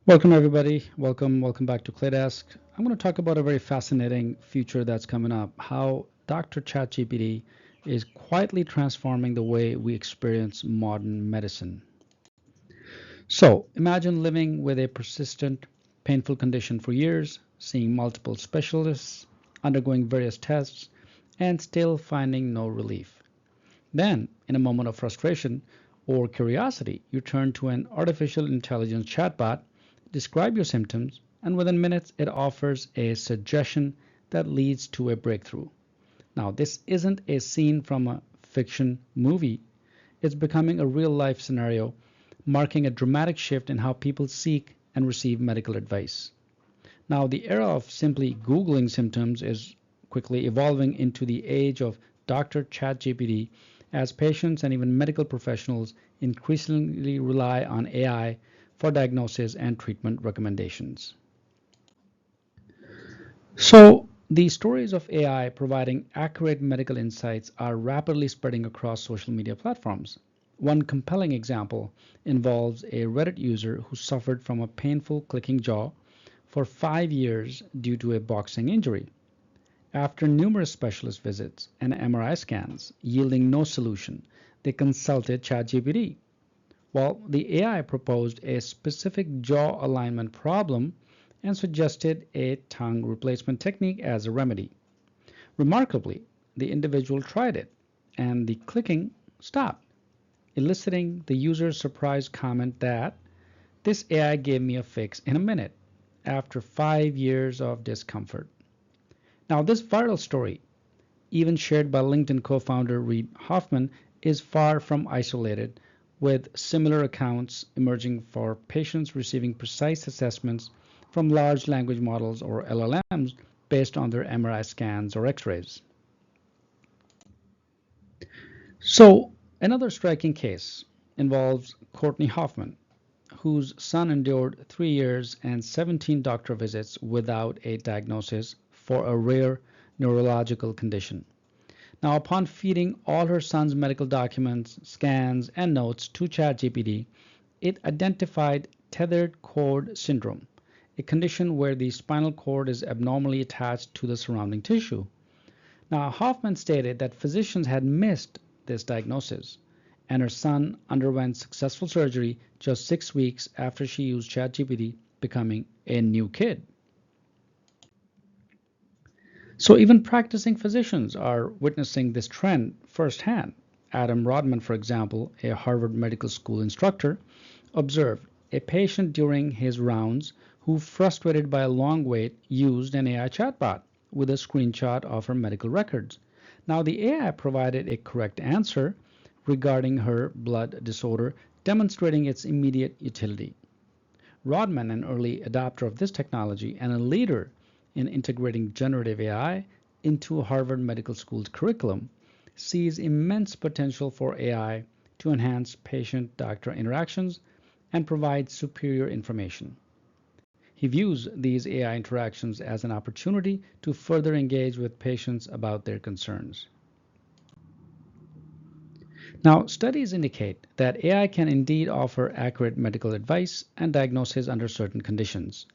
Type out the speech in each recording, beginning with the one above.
Welcome, everybody. Welcome back to Claydesk. I'm going to talk about a very fascinating future that's coming up, how Dr. ChatGPT is quietly transforming the way we experience modern medicine. So, imagine living with a persistent, painful condition for years, seeing multiple specialists, undergoing various tests, and still finding no relief. Then, in a moment of frustration or curiosity, you turn to an artificial intelligence chatbot, describe your symptoms, and within minutes it offers a suggestion that leads to a breakthrough. Now, this isn't a scene from a fiction movie, it's becoming a real life scenario, marking a dramatic shift in how people seek and receive medical advice. Now, the era of simply Googling symptoms is quickly evolving into the age of Dr. ChatGPT as patients and even medical professionals increasingly rely on AI for diagnosis and treatment recommendations. So, the stories of AI providing accurate medical insights are rapidly spreading across social media platforms. One compelling example involves a Reddit user who suffered from a painful clicking jaw for 5 years due to a boxing injury. After numerous specialist visits and MRI scans yielding no solution, they consulted ChatGPT. While the AI proposed a specific jaw alignment problem and suggested a tongue replacement technique as a remedy. Remarkably, the individual tried it, and the clicking stopped, eliciting the user's surprised comment that this AI gave me a fix in a minute after 5 years of discomfort. Now, this viral story, even shared by LinkedIn co founder Reid Hoffman, is far from isolated, with similar accounts emerging for patients receiving precise assessments from large language models or LLMs based on their MRI scans or x rays. So, another striking case involves Courtney Hoffman, whose son endured 3 years and 17 doctor visits without a diagnosis for a rare neurological condition. Now, upon feeding all her son's medical documents, scans, and notes to ChatGPT, it identified tethered cord syndrome, a condition where the spinal cord is abnormally attached to the surrounding tissue. Now, Hoffman stated that physicians had missed this diagnosis, and her son underwent successful surgery just 6 weeks after she used ChatGPT, becoming a new kid. So even practicing physicians are witnessing this trend firsthand. Adam Rodman, for example, a Harvard Medical School instructor, observed a patient during his rounds who, frustrated by a long wait, used an AI chatbot with a screenshot of her medical records. Now, the AI provided a correct answer regarding her blood disorder, demonstrating its immediate utility. Rodman, an early adopter of this technology and a leader in integrating generative AI into Harvard Medical School's curriculum, sees immense potential for AI to enhance patient doctor interactions and provide superior information. He views these AI interactions as an opportunity to further engage with patients about their concerns. Now, studies indicate that AI can indeed offer accurate medical advice and diagnosis under certain conditions,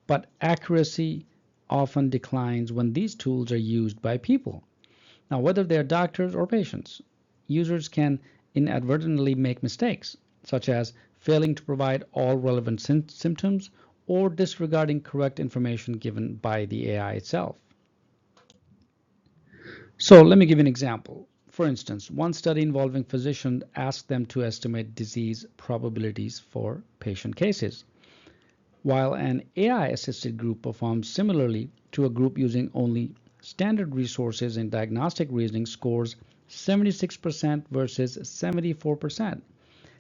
but accuracy often declines when these tools are used by people. Now, whether they are doctors or patients, users can inadvertently make mistakes, such as failing to provide all relevant symptoms or disregarding correct information given by the AI itself. So let me give you an example. For instance, one study involving physicians asked them to estimate disease probabilities for patient cases, while an AI-assisted group performed similarly to a group using only standard resources in diagnostic reasoning scores 76% versus 74%.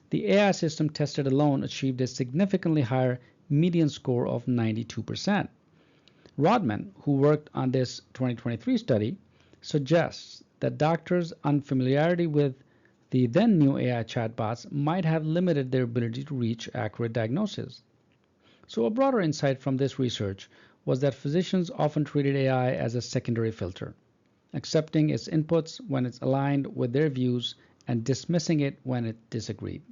The AI system tested alone achieved a significantly higher median score of 92%. Rodman, who worked on this 2023 study, suggests that doctors' unfamiliarity with the then new AI chatbots might have limited their ability to reach accurate diagnosis. So, a broader insight from this research was that physicians often treated AI as a secondary filter, accepting its inputs when it's aligned with their views and dismissing it when it disagreed.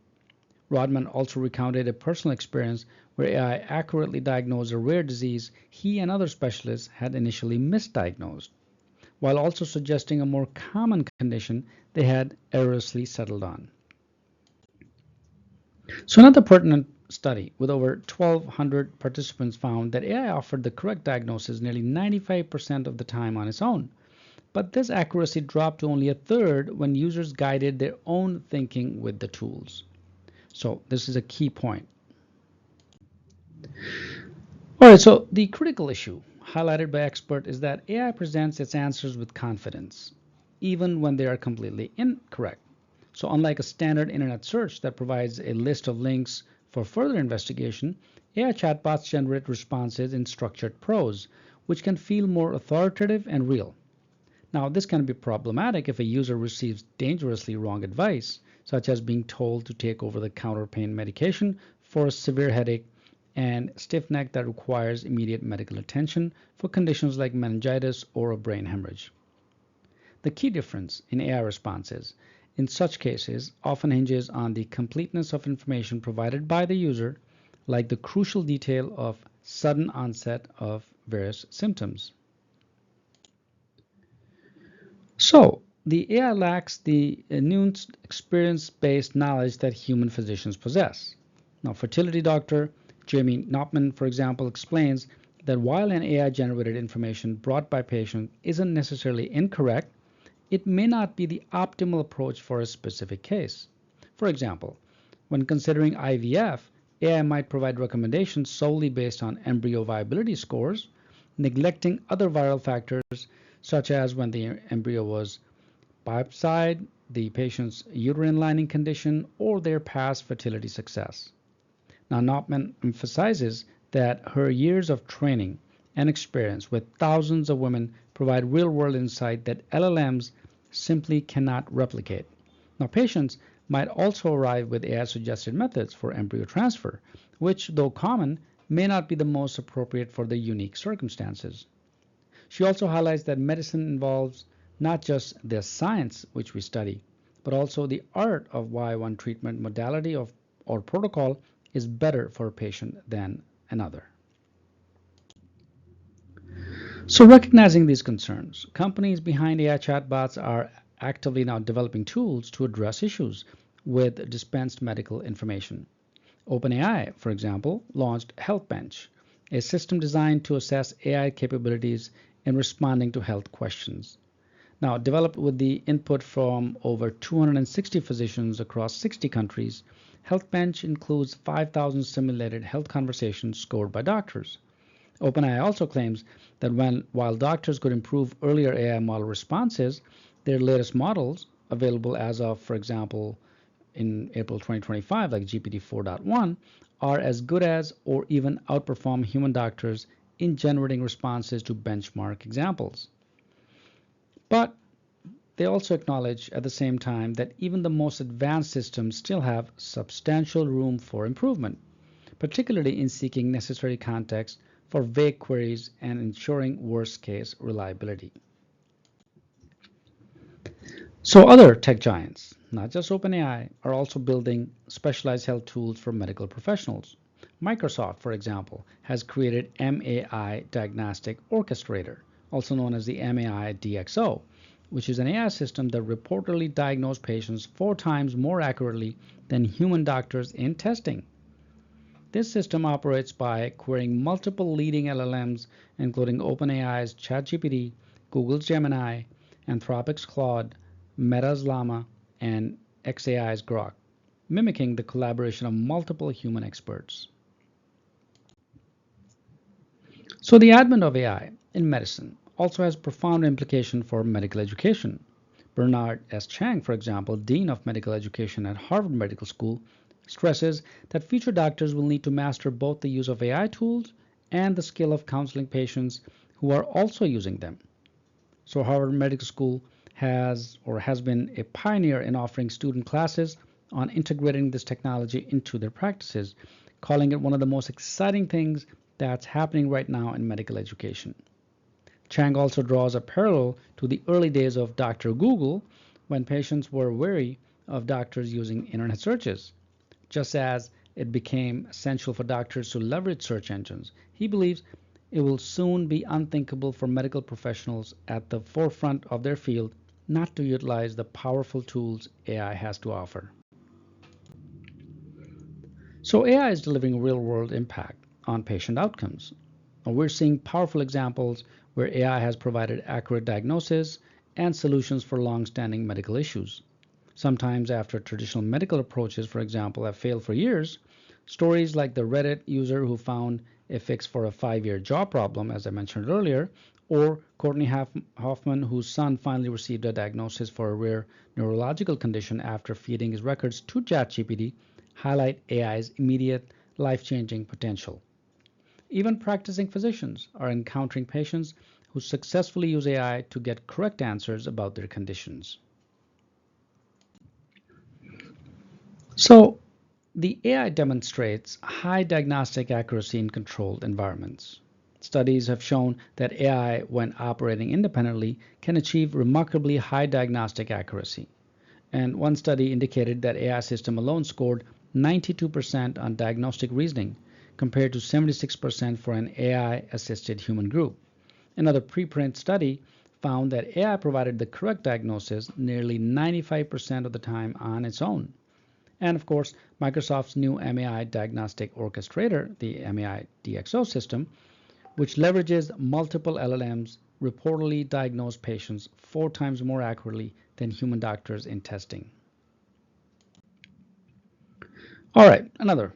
Rodman also recounted a personal experience where AI accurately diagnosed a rare disease he and other specialists had initially misdiagnosed, while also suggesting a more common condition they had erroneously settled on. So another pertinent study with over 1,200 participants found that AI offered the correct diagnosis nearly 95% of the time on its own. But this accuracy dropped to only a third when users guided their own thinking with the tools. So this is a key point. All right, so the critical issue highlighted by expert is that AI presents its answers with confidence, even when they are completely incorrect. So unlike a standard internet search that provides a list of links for further investigation, AI chatbots generate responses in structured prose, which can feel more authoritative and real. Now, this can be problematic if a user receives dangerously wrong advice, such as being told to take over-the-counter pain medication for a severe headache and stiff neck that requires immediate medical attention for conditions like meningitis or a brain hemorrhage. The key difference in AI responses in such cases often hinges on the completeness of information provided by the user, like the crucial detail of sudden onset of various symptoms. So, the AI lacks the nuanced experience-based knowledge that human physicians possess. Now, fertility doctor Jamie Knopman, for example, explains that while an AI-generated information brought by patient isn't necessarily incorrect, it may not be the optimal approach for a specific case. For example, when considering IVF, AI might provide recommendations solely based on embryo viability scores, neglecting other viral factors such as when the embryo was biopsied, the patient's uterine lining condition, or their past fertility success. Now, Knopman emphasizes that her years of training and experience with thousands of women provide real-world insight that LLMs simply cannot replicate. Now, patients might also arrive with AI-suggested methods for embryo transfer, which, though common, may not be the most appropriate for their unique circumstances. She also highlights that medicine involves not just the science which we study, but also the art of why one treatment modality or protocol is better for a patient than another. So recognizing these concerns, companies behind AI chatbots are actively now developing tools to address issues with dispensed medical information. OpenAI, for example, launched HealthBench, a system designed to assess AI capabilities in responding to health questions. Now, developed with the input from over 260 physicians across 60 countries, HealthBench includes 5,000 simulated health conversations scored by doctors. OpenAI also claims that while doctors could improve earlier AI model responses, their latest models, available as of, for example, in April 2025, like GPT 4.1, are as good as or even outperform human doctors in generating responses to benchmark examples. But they also acknowledge at the same time that even the most advanced systems still have substantial room for improvement, particularly in seeking necessary context for vague queries and ensuring worst-case reliability. So other tech giants, not just OpenAI, are also building specialized health tools for medical professionals. Microsoft, for example, has created MAI Diagnostic Orchestrator, also known as the MAI DXO, which is an AI system that reportedly diagnoses patients 4 times more accurately than human doctors in testing. This system operates by querying multiple leading LLMs, including OpenAI's ChatGPT, Google's Gemini, Anthropic's Claude, Meta's Llama, and xAI's Grok, mimicking the collaboration of multiple human experts. So the advent of AI in medicine also has profound implications for medical education. Bernard S. Chang, for example, Dean of Medical Education at Harvard Medical School, stresses that future doctors will need to master both the use of AI tools and the skill of counseling patients who are also using them. So Harvard Medical School has been a pioneer in offering student classes on integrating this technology into their practices, calling it one of the most exciting things that's happening right now in medical education. Chang also draws a parallel to the early days of Dr. Google, when patients were wary of doctors using internet searches. Just as it became essential for doctors to leverage search engines, he believes it will soon be unthinkable for medical professionals at the forefront of their field not to utilize the powerful tools AI has to offer. So AI is delivering real-world impact on patient outcomes. We're seeing powerful examples where AI has provided accurate diagnosis and solutions for long-standing medical issues. Sometimes after traditional medical approaches, for example, have failed for years, stories like the Reddit user who found a fix for a 5-year jaw problem, as I mentioned earlier, or Courtney Hoffman, whose son finally received a diagnosis for a rare neurological condition after feeding his records to ChatGPT, highlight AI's immediate life-changing potential. Even practicing physicians are encountering patients who successfully use AI to get correct answers about their conditions. So, the AI demonstrates high diagnostic accuracy in controlled environments. Studies have shown that AI, when operating independently, can achieve remarkably high diagnostic accuracy. And one study indicated that AI system alone scored 92% on diagnostic reasoning, compared to 76% for an AI-assisted human group. Another preprint study found that AI provided the correct diagnosis nearly 95% of the time on its own. And of course, Microsoft's new MAI Diagnostic Orchestrator, the MAI DXO system, which leverages multiple LLMs, reportedly diagnose patients 4 times more accurately than human doctors in testing. All right, another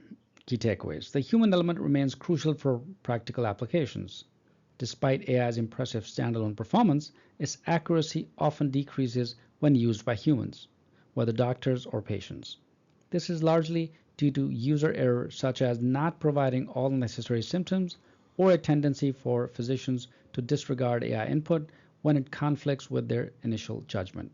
key takeaways. The human element remains crucial for practical applications. Despite AI's impressive standalone performance, its accuracy often decreases when used by humans, whether doctors or patients. This is largely due to user error, such as not providing all necessary symptoms or a tendency for physicians to disregard AI input when it conflicts with their initial judgment.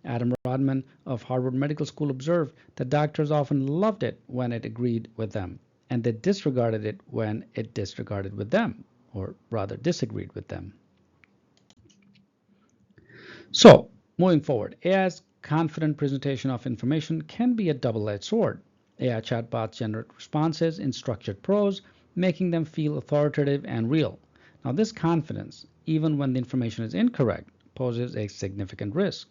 Adam Rodman of Harvard Medical School observed that doctors often loved it when it agreed with them, and they disregarded it when it disregarded with them, or rather disagreed with them. So, moving forward, AI's confident presentation of information can be a double-edged sword. AI chatbots generate responses in structured prose, making them feel authoritative and real. Now, this confidence, even when the information is incorrect, poses a significant risk,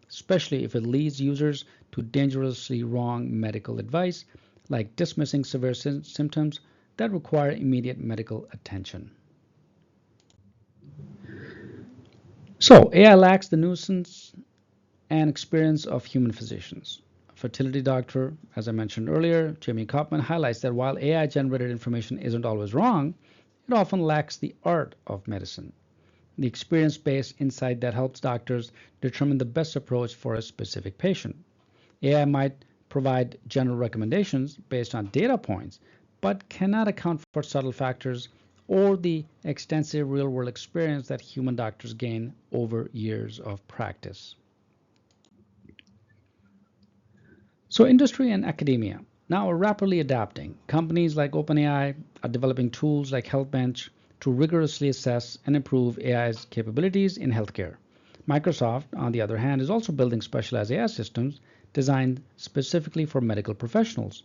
especially if it leads users to dangerously wrong medical advice, like dismissing severe symptoms that require immediate medical attention. So, AI lacks the nuisance and experience of human physicians. A fertility doctor, as I mentioned earlier, Jamie Kaufman, highlights that while AI-generated information isn't always wrong, it often lacks the art of medicine, the experience-based insight that helps doctors determine the best approach for a specific patient. AI might provide general recommendations based on data points, but cannot account for subtle factors or the extensive real-world experience that human doctors gain over years of practice. So industry and academia now are rapidly adapting. Companies like OpenAI are developing tools like HealthBench to rigorously assess and improve AI's capabilities in healthcare. Microsoft, on the other hand, is also building specialized AI systems designed specifically for medical professionals.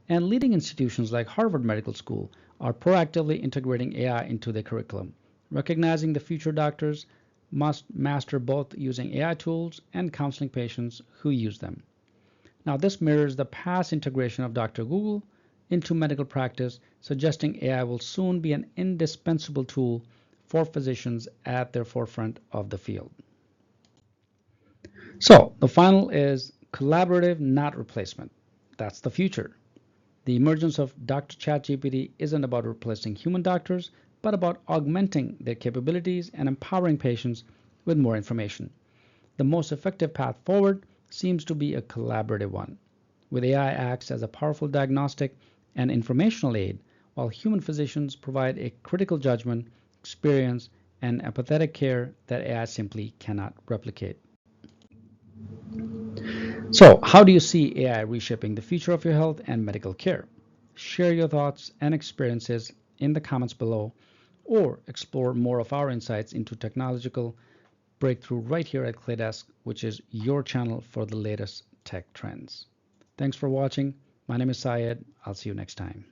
And leading institutions like Harvard Medical School are proactively integrating AI into their curriculum, recognizing the future doctors must master both using AI tools and counseling patients who use them. Now, this mirrors the past integration of Dr. Google into medical practice, suggesting AI will soon be an indispensable tool for physicians at their forefront of the field. So, the final is collaborative, not replacement. That's the future. The emergence of Dr. ChatGPT isn't about replacing human doctors, but about augmenting their capabilities and empowering patients with more information. The most effective path forward seems to be a collaborative one, with AI acts as a powerful diagnostic and informational aid, while human physicians provide a critical judgment, experience, and empathetic care that AI simply cannot replicate. So, how do you see AI reshaping the future of your health and medical care? Share your thoughts and experiences in the comments below, or explore more of our insights into technological breakthrough right here at Claydesk, which is your channel for the latest tech trends. Thanks for watching. My name is Syed. I'll see you next time.